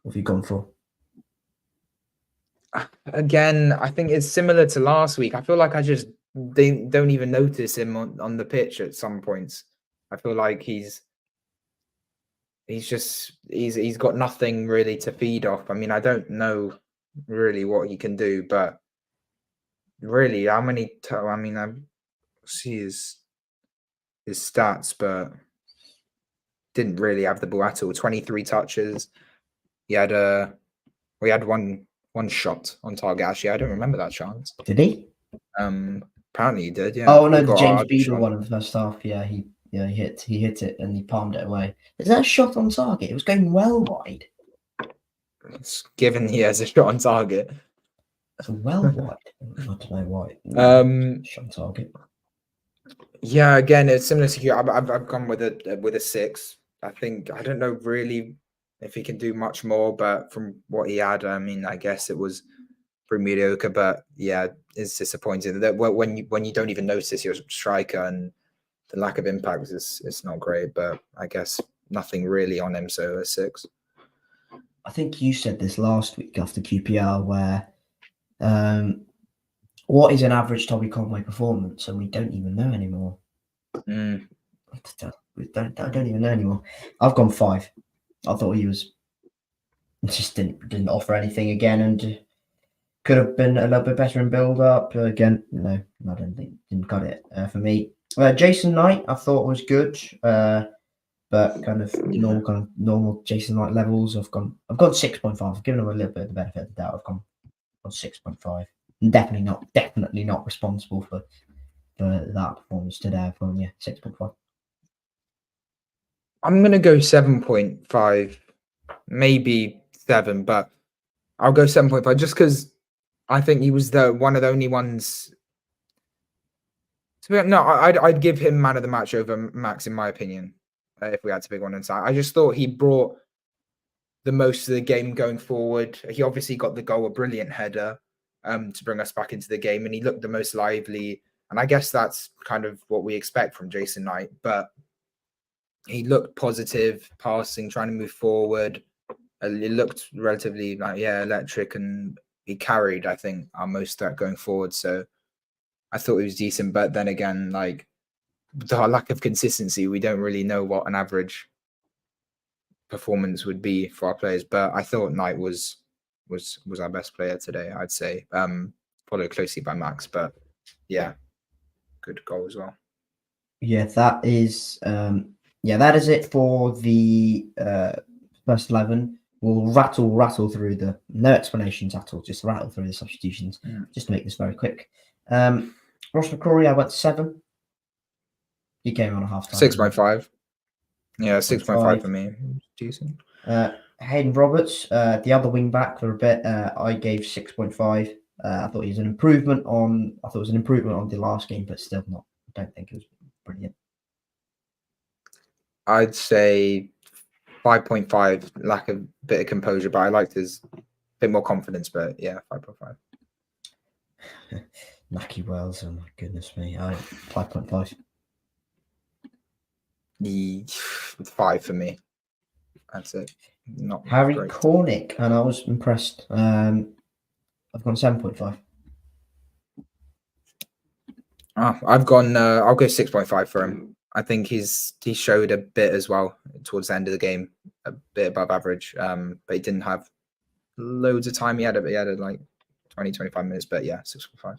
What have you gone for? Again, I think it's similar to last week. I feel like they don't even notice him on the pitch at some points. I feel like he's got nothing really to feed off. I mean, I don't know really what he can do, but really, how many? I mean, I see his stats, but didn't really have the ball at all. 23 touches. He had we had one shot on target. Actually, I don't remember that chance. Did he? Apparently he did. Yeah. Oh no, He the got James our Beadle shot. one in the first half. Yeah, he hit it and he palmed it away. Is that a shot on target? It was going well wide. It's given he has a shot on target. Well wide. I don't know why. Shot on target. Yeah, again, it's similar to you. I've gone with a 6. I think I don't know really if he can do much more, but from what he had, I mean, I guess it was pretty mediocre. But yeah, it's disappointing that when you don't even notice your striker, and the lack of impact is not great. But I guess nothing really on him, so a 6. I think you said this last week after QPR, where what is an average Tommy Conway performance, and we don't even know anymore. I don't even know anymore. I've gone 5. I thought he was just didn't offer anything again, and could have been a little bit better in build up. Again, no, I don't think didn't cut it for me. Jason Knight, I thought was good, but kind of normal Jason Knight levels. I've gone 6.5. I've given him a little bit of the benefit of the doubt. I've gone 6.5. Definitely not responsible for that performance today. I've gone 6.5. I'm gonna go 7.5, maybe 7, but I'll go 7.5 just because I think he was one of the only ones. No, I'd give him man of the match over Max, in my opinion, if we had to pick one inside. I just thought he brought the most of the game going forward. He obviously got the goal, a brilliant header, to bring us back into the game, and he looked the most lively. And I guess that's kind of what we expect from Jason Knight. But he looked positive, passing, trying to move forward. It looked relatively electric, and he carried, I think, our most threat going forward. So I thought he was decent, but then again, like the lack of consistency, we don't really know what an average performance would be for our players. But I thought Knight was our best player today, I'd say. Followed closely by Max, but yeah, good goal as well. Yeah, that is it for the first 11. We'll rattle through no explanations at all, just rattle through the substitutions, just to make this very quick. Ross McCrory, I went 7. He came on a half time. 6.5. Yeah, 6.5 for me. Decent. Hayden Roberts, the other wing back for a bit, I gave 6.5. I thought he was an improvement on. I thought it was an improvement on the last game, but still not. I don't think it was brilliant. I'd say 5.5. Lack of bit of composure, but I liked his bit more confidence. But yeah, 5.5. Naki Wells, oh my goodness me, 5.5. 5 for me. That's it. Not Harry great. Cornick, and I was impressed. I've gone 7.5. I've gone. I'll go 6.5 for him. I think he showed a bit as well towards the end of the game, a bit above average. But he didn't have loads of time. He had like 20, 25 minutes. But yeah, 6.5.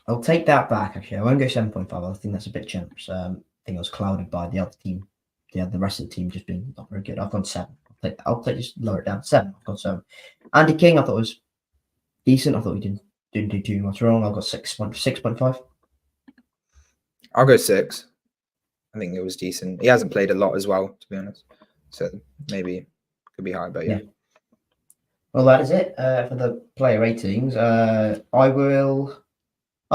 I'll take that back. Actually, I won't go 7.5. I think that's a bit generous. I think I was clouded by the other team. The rest of the team just being not very good. I've gone 7. I'll just lower it down. 7. I've gone 7. Andy King, I thought was decent. I thought he didn't do too much wrong. I've got 6.5. I'll go 6. I think it was decent. He hasn't played a lot as well, to be honest. So maybe could be high, but yeah. Well, that is it for the player ratings. I'll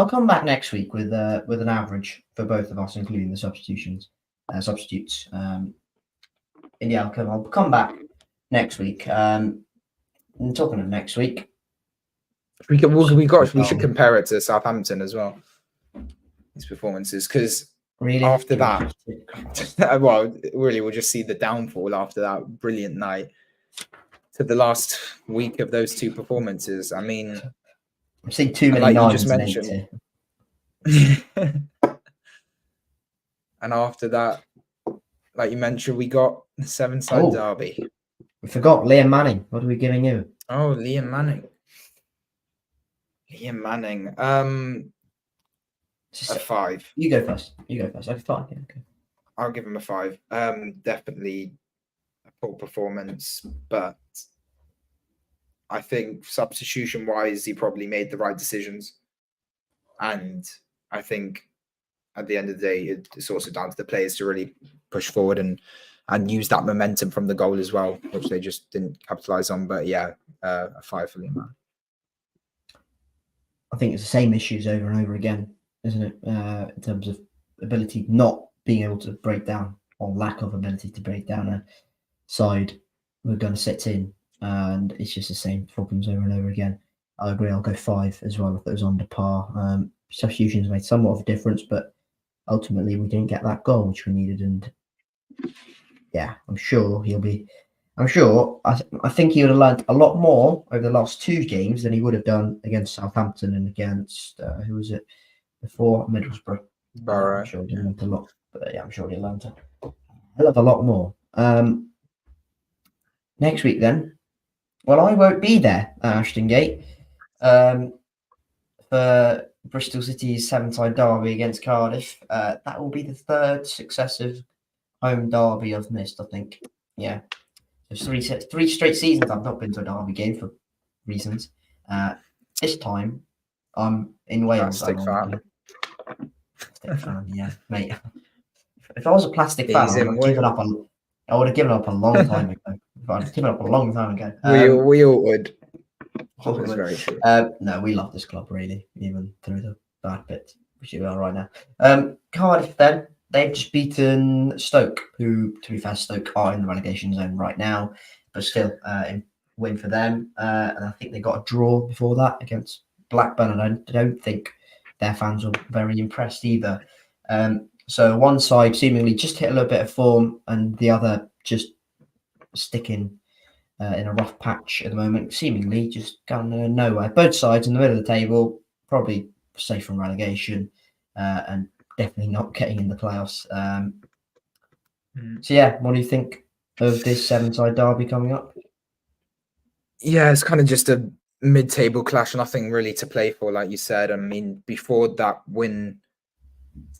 come back next week with an average for both of us, including the substitutes. In the outcome, I'll come back next week. Talking of next week, we should compare it to Southampton as well. These performances, because really after that, well, really, we'll just see the downfall after that brilliant night to the last week of those two performances. I mean, I've seen too many like you nines just and eights mentioned. here. And after that, like you mentioned, we got the 7-side derby. We forgot Liam Manning. What are we giving you? Oh, Liam Manning. A 5. You go first. Okay, fine. Yeah, okay. I'll give him a 5. Definitely a poor performance, but I think substitution-wise, he probably made the right decisions. And I think at the end of the day, it's also down to the players to really push forward and use that momentum from the goal as well, which they just didn't capitalize on. But yeah, a 5 for Liam Manning. I think it's the same issues over and over again, isn't it? In terms of ability not being able to break down, or lack of ability to break down a side we're going to sit in, and it's just the same problems over and over again. I agree. I'll go 5 as well if it was under par. Substitutions made somewhat of a difference, but ultimately we didn't get that goal which we needed. And yeah, I think he would have learned a lot more over the last 2 games than he would have done against Southampton and against who was it before, Middlesbrough. I'm sure he learned a lot, but yeah, I'm sure he learned a hell of a lot more. Next week then, well, I won't be there at Ashton Gate for Bristol City's 7-side derby against Cardiff. That will be the 3rd successive home derby I've missed, I think. Yeah. There's 3 straight seasons I've not been to a derby game for reasons. This time I'm in Wales. Plastic fan. Plastic fan, yeah, mate. If I was a plastic fan, I would have given up a long time ago. I'd given up a long time ago. We all would. That's very true. No, we love this club really, even through the bad bits, which we are right now. Cardiff then. They've just beaten Stoke, who, to be fair, Stoke are in the relegation zone right now, but still a win for them. And I think they got a draw before that against Blackburn, and I don't think their fans were very impressed either. So one side seemingly just hit a little bit of form, and the other just sticking in a rough patch at the moment, seemingly just going nowhere. Both sides in the middle of the table, probably safe from relegation, and definitely not getting in the playoffs. So yeah, what do you think of this 7-side derby coming up? Yeah, it's kind of just a mid-table clash, nothing really to play for, like you said. I mean, before that win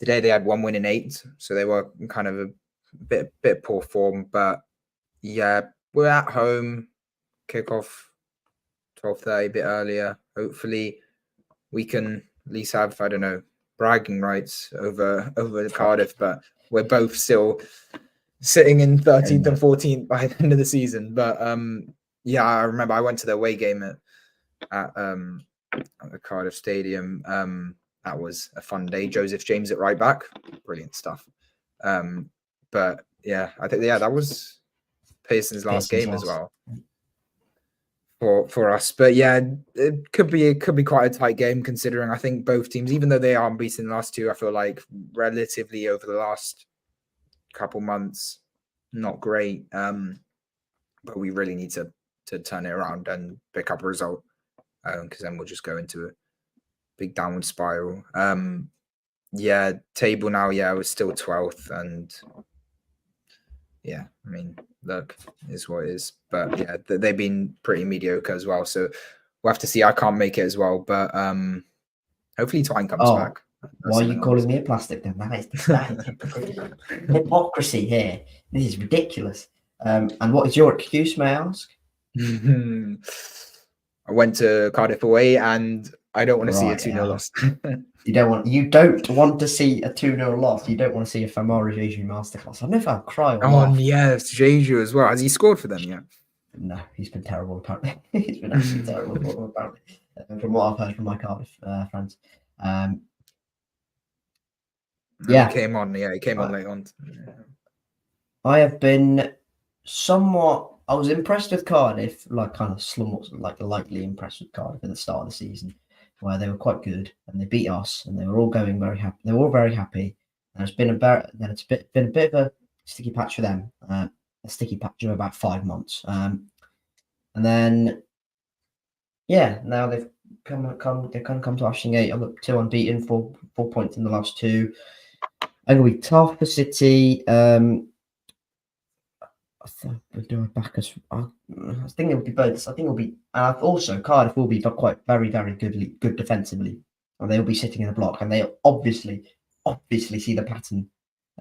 today, they had 1 win in 8, so they were kind of a bit poor form. But yeah, we're at home, kick off 12:30, a bit earlier. Hopefully, we can at least have, I don't know, bragging rights over Cardiff, but we're both still sitting in 13th and 14th by the end of the season. But yeah, I remember I went to the away game at the Cardiff Stadium. That was a fun day. Joseph James at right back, brilliant stuff. But yeah, I think that was Pearson's last game as well for us. But yeah, it could be quite a tight game, considering I think both teams, even though they are unbeaten in the last 2, I feel like relatively over the last couple months, not great. But we really need to turn it around and pick up a result, because then we'll just go into a big downward spiral. Yeah, table now, yeah, we're still 12th, and yeah, I mean, look, is what it is. But yeah, they've been pretty mediocre as well, so we'll have to see. I can't make it as well, but hopefully Twine comes back. Why are you calling me a plastic then? That is hypocrisy here. This is ridiculous. And what is your excuse, may I ask? I went to Cardiff away, and I don't want to see a 2-0 loss. You don't want to see a 2-0 loss. You don't want to see a Famara Jeju masterclass. I don't know if I'll cry or laugh. Yeah, Jeju as well. Has he scored for them yet? No, he's been terrible apparently. He's been absolutely terrible apparently, from what I've heard from my Cardiff friends. Yeah, he came on. Yeah, he came on late on. I have been somewhat I was impressed with Cardiff, like kind of like lightly impressed with Cardiff at the start of the season, where they were quite good and they beat us and they were all going very happy. They were all very happy, and been a bit of a sticky patch for them, a sticky patch of about 5 months, and then now they've come to Ashton Gate. I've got 2 unbeaten, 4 points in the last 2. I'm gonna be tough for City. I think we'll do a backers. I think it will be both. I think it'll be, and also Cardiff will be quite very good defensively, and they'll be sitting in a block, and they obviously see the pattern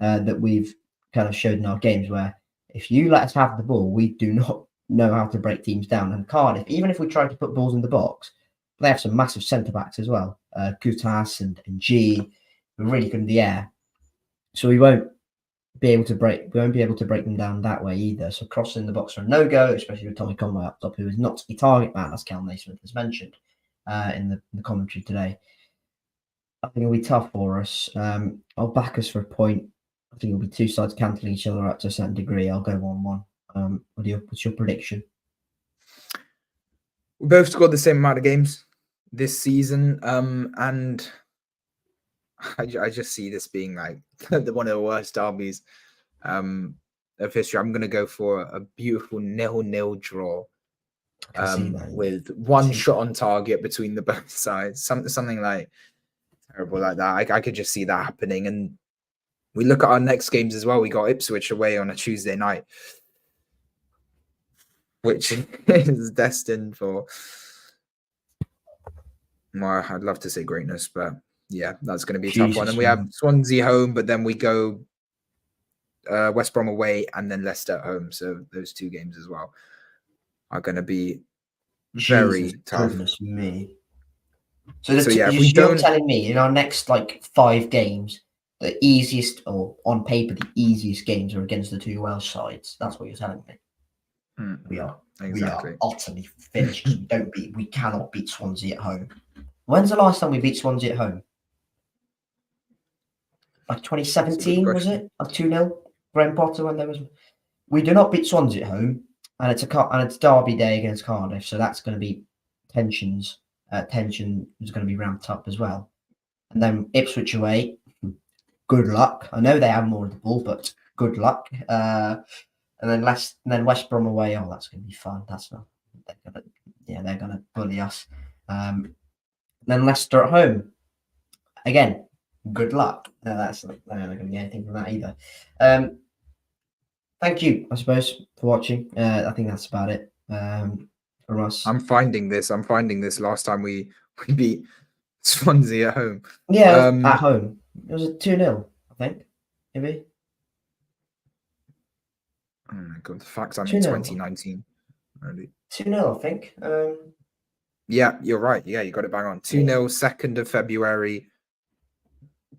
that we've kind of showed in our games, where if you let us have the ball, we do not know how to break teams down. And Cardiff, even if we try to put balls in the box, they have some massive centre backs as well, Kutas and G, who are really good in the air, so we won't be able to break them down that way either. So crossing the box are a no-go, especially with Tommy Conway up top, who is not a target man, as Cal Naismith has mentioned in the commentary today. I think it'll be tough for us. I'll back us for a point. I think it'll be 2 sides cancelling each other out to a certain degree. I'll go 1-1. What's your prediction? We both scored the same amount of games this season, and I just see this being like one of the worst derbies of history. I'm going to go for a beautiful 0-0 draw with one shot on target between the both sides. Something like terrible like that. I could just see that happening. And we look at our next games as well. We got Ipswich away on a Tuesday night, which is destined for, well, I'd love to say greatness, but yeah, that's going to be a tough one. And we have Swansea home, but then we go West Brom away and then Leicester at home. So those 2 games as well are going to be very tough. Goodness me. So you're telling me in our next 5 games, the easiest, or on paper, the easiest games are against the 2 Welsh sides. That's what you're telling me. We are utterly finished. We cannot beat Swansea at home. When's the last time we beat Swansea at home? 2017, was it? 2-0. Graham Potter when there was. We do not beat Swansea at home, and it's Derby day against Cardiff, so that's going to be tension is going to be ramped up as well. And then Ipswich away, good luck. I know they have more of the ball, but good luck. And then West Brom away. Oh, that's going to be fun. They're going to bully us. Then Leicester at home. Again, good luck. They're not going to get anything from that either. Thank you, I suppose, for watching. I think that's about it from us. I'm finding this last time we beat Swansea at home. Yeah, at home. It was a 2-0, I think. Maybe. Oh my god, the fact I'm in 2019. Really. 2-0, I think. Yeah, you're right. Yeah, you got it bang on. 2-0, 2nd of February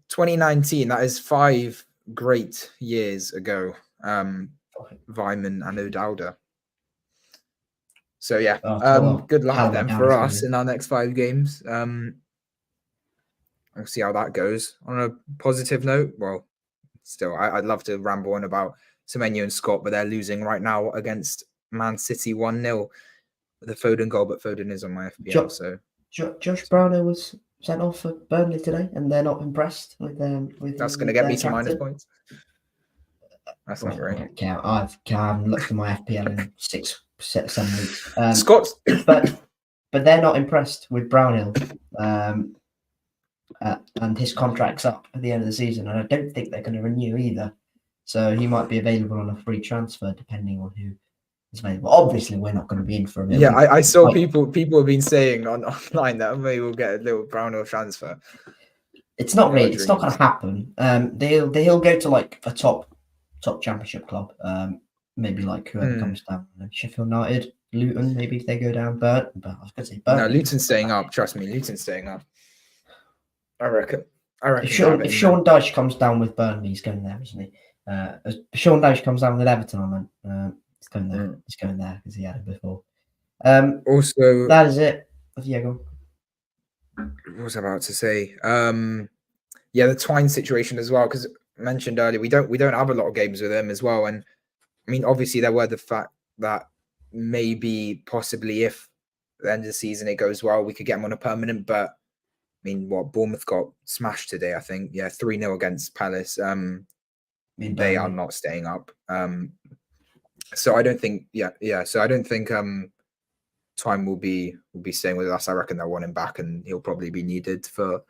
2019. That is 5 great years ago. Vyman and O'Dowda. So yeah, good luck then for us in our next 5 games. I'll see how that goes. On a positive note, well, still, I'd love to ramble on about Semenyo and Scott, but they're losing right now against Man City 1-0 with a Foden goal, but Foden is on my FPL. So Josh Browner was sent off for Burnley today, and they're not impressed with that's going to get me to minus points. That's not great. I haven't looked at my FPL in 7 weeks. Scott's, but they're not impressed with Brownhill, and his contract's up at the end of the season, and I don't think they're going to renew either. So he might be available on a free transfer, depending on who is available. Obviously, we're not going to be in for him. Yeah, I saw people have been saying online that maybe we'll get a little Brownhill transfer. It's not really. It's not going to happen. They'll go to a top championship club. Maybe whoever comes down. Sheffield United, Luton. Maybe if they go down. But I was going to say Burton. No, Luton's staying up. Trust me, Luton's staying up. I reckon. If Sean Dyche comes down with Burnley, he's going there, isn't he? If Sean Dyche comes down with Everton, he's going there. He's going there because he had it before. Also, that is it. Yeah, go on. What was I about to say? Yeah, the Twine situation as well, because I mentioned earlier we don't have a lot of games with them as well, and I mean obviously there were the fact that maybe possibly if at the end of the season it goes well, we could get him on a permanent. But I mean, what Bournemouth got smashed today, I think. Yeah, 3-0 against Palace. They are not staying up. So I don't think. So I don't think Time will be staying with us. I reckon they'll want him back, and he'll probably be needed for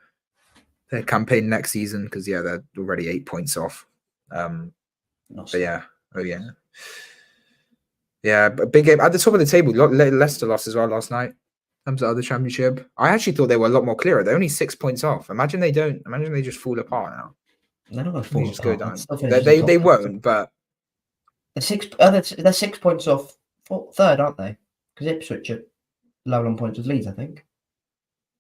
their campaign next season because they're already 8 points off. But yeah, but big game at the top of the table. Leicester lost as well last night. In terms of the Championship, I actually thought they were a lot more clearer. They're only 6 points off. Imagine they don't. Imagine they just fall apart now. They're not going to fall Go apart. down. They won't. But they're 6 points off third, aren't they? Because Ipswich are level on points with Leeds, I think.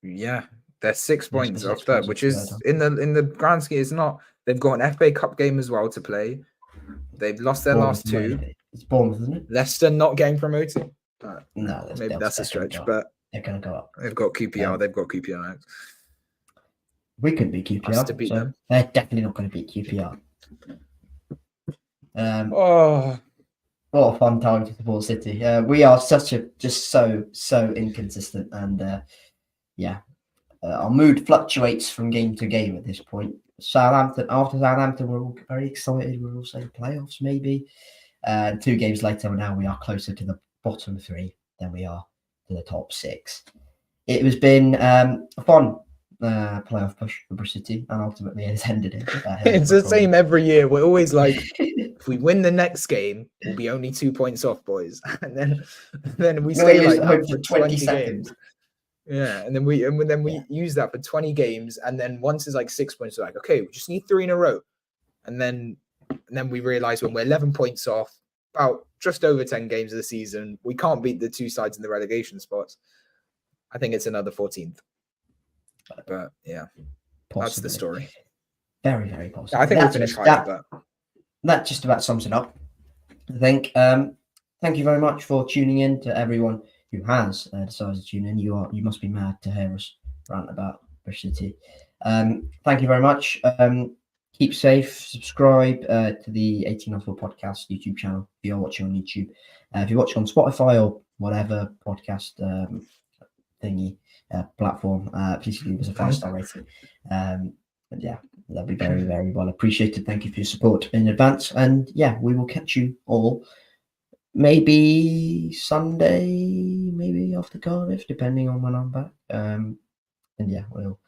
Yeah, they're 6 points off third, which is in the grand scheme. It's not. They've got an FA Cup game as well to play. They've lost their last two. It's Bournemouth, isn't it? Leicester not getting promoted. No, maybe that's a stretch, but they're going to go up. They've got QPR. They've got QPR. We could beat QPR. Us to beat them. They're definitely not going to beat QPR. What a fun time to support City. We are just so inconsistent, and our mood fluctuates from game to game at this point. After Southampton, we're all very excited. We're all saying playoffs maybe. 2 games later, now we are closer to the bottom 3 than we are to the top 6. It has been a fun playoff push for Bristol City, and ultimately it has ended it. It's the same every year. We're always like, if we win the next game, we'll be only 2 points off, boys, and then we stay like that for 20 seconds. Yeah, and then we use that for 20 games, and then once it's like 6 points, we're like, okay, we just need 3 in a row, and then we realize when we're 11 points off, about just over 10 games of the season, we can't beat the 2 sides in the relegation spots. I think it's another 14th, but yeah, possibly. That's the story. Very, very possible. I think we'll finish higher, but that just about sums it up. I think. Thank you very much for tuning in. To everyone who has decided to tune in, you must be mad to hear us rant about Bristol City. Thank you very much. Keep safe. Subscribe to the 1804 Podcast YouTube channel if you're watching on YouTube. If you're watching on Spotify or whatever podcast thingy platform, please leave us a 5-star rating. And yeah, that'd be very, very well appreciated. Thank you for your support in advance. And yeah, we will catch you all maybe Sunday, maybe after Cardiff, depending on when I'm back. And yeah, we'll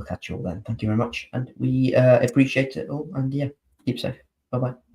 catch you all then. Thank you very much, and we appreciate it all. And yeah, keep safe. Bye bye.